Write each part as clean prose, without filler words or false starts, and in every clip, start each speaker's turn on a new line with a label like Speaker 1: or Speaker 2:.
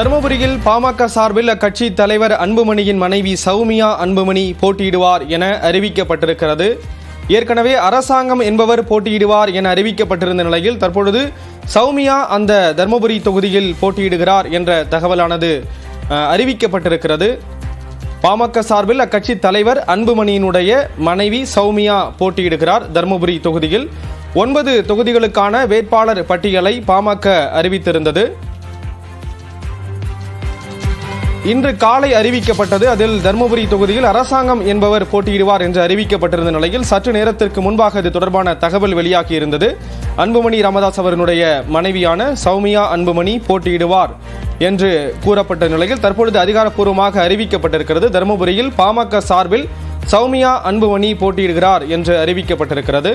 Speaker 1: தருமபுரியில் பாமக சார்பில் அக்கட்சி தலைவர் அன்புமணியின் மனைவி சௌமியா அன்புமணி போட்டியிடுவார் என அறிவிக்கப்பட்டிருக்கிறது. ஏற்கனவே அரசாங்கம் என்பவர் போட்டியிடுவார் என அறிவிக்கப்பட்டிருந்த நிலையில் தற்பொழுது சௌமியா அந்த தருமபுரி தொகுதியில் போட்டியிடுகிறார் என்ற தகவலானது அறிவிக்கப்பட்டிருக்கிறது. பாமக சார்பில் அக்கட்சி தலைவர் அன்புமணியினுடைய மனைவி சௌமியா போட்டியிடுகிறார் தருமபுரி தொகுதியில். 9 தொகுதிகளுக்கான வேட்பாளர் பட்டியலை பாமக அறிவித்திருந்தது. இன்று காலை அறிவிக்கப்பட்டது. அதில் தருமபுரி தொகுதியில் அரசாங்கம் என்பவர் போட்டியிடுவார் என்று அறிவிக்கப்பட்டிருந்த நிலையில் சற்று நேரத்திற்கு முன்பாக இது தொடர்பான தகவல் வெளியாகியிருந்தது. அன்புமணி ராமதாஸ் அவர்களுடைய மனைவியான சௌமியா அன்புமணி போட்டியிடுவார் என்று கூறப்பட்ட நிலையில் தற்பொழுது அதிகாரப்பூர்வமாக அறிவிக்கப்பட்டிருக்கிறது. தருமபுரியில் பாமக சார்பில் சௌமியா அன்புமணி போட்டியிடுகிறார் என்று அறிவிக்கப்பட்டிருக்கிறது.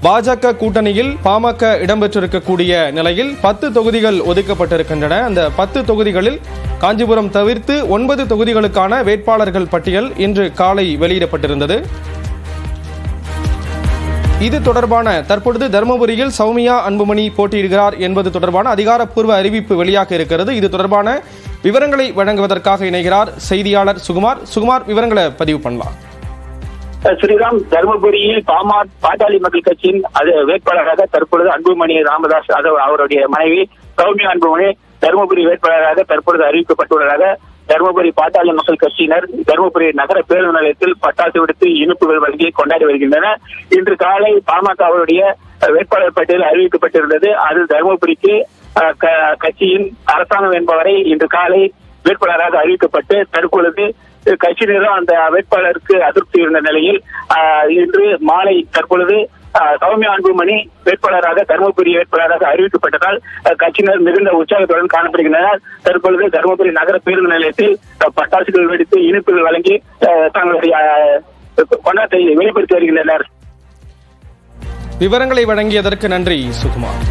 Speaker 1: பாஜக கூட்டணியில் பாமக இடம்பெற்றிருக்கக்கூடிய நிலையில் 10 தொகுதிகள் ஒதுக்கப்பட்டிருக்கின்றன. அந்த 10 தொகுதிகளில் காஞ்சிபுரம் தவிர்த்து 9 தொகுதிகளுக்கான வேட்பாளர்கள் பட்டியல் இன்று காலை வெளியிடப்பட்டிருந்தது. இது தொடர்பான தற்பொழுது தருமபுரியில் சௌமியா அன்புமணி போட்டியிடுகிறார் என்பது தொடர்பான அதிகாரப்பூர்வ அறிவிப்பு வெளியாக இருக்கிறது. இது தொடர்பான விவரங்களை வழங்குவதற்காக இணைகிறார் செய்தியாளர் சுகுமார். சுகுமார், விவரங்களை பதிவு பண்ணலாம்.
Speaker 2: ஸ்ரீராம், தருமபுரியில் பாட்டாளி மக்கள் கட்சியின் வேட்பாளராக தற்பொழுது அன்புமணி ராமதாஸ் அவருடைய மனைவி சௌமியா அன்புமணி தருமபுரி வேட்பாளராக தற்பொழுது அறிவிக்கப்பட்டுள்ளதாக தருமபுரி பாட்டாளி மக்கள் கட்சியினர் தருமபுரி நகர பேருந்து நிலையத்தில் பட்டாசு வெடித்து இனிப்புகள் வழங்கி கொண்டாடி வருகின்றனர். இன்று காலை பாமக அவருடைய வேட்பாளர் பட்டியல் அறிவிக்கப்பட்டிருந்தது. அதில் தருமபுரிக்கு கட்சியின் அரசாங்கம் என்பவரை இன்று காலை வேட்பாளராக அறிவிக்கப்பட்டு தற்பொழுது கட்சியினரும் அந்த வேட்பாளருக்கு அதிருப்தி இருந்த நிலையில் இன்று மாலை தற்பொழுது சௌமியா அன்புமணி வேட்பாளராக தருமபுரி வேட்பாளராக அறிவிக்கப்பட்டதால் கட்சியினர் மிகுந்த உற்சாகத்துடன் காணப்படுகின்றனர். தற்பொழுது தருமபுரி நகர பேருந்து நிலையத்தில் பட்டாசுகள் வெடித்து இனிப்புகள் வழங்கி தங்களுடைய கொண்டாட்டத்தை வெளிப்படுத்தி வருகின்றனர்.
Speaker 1: விவரங்களை வழங்கியதற்கு நன்றி சுகுமார்.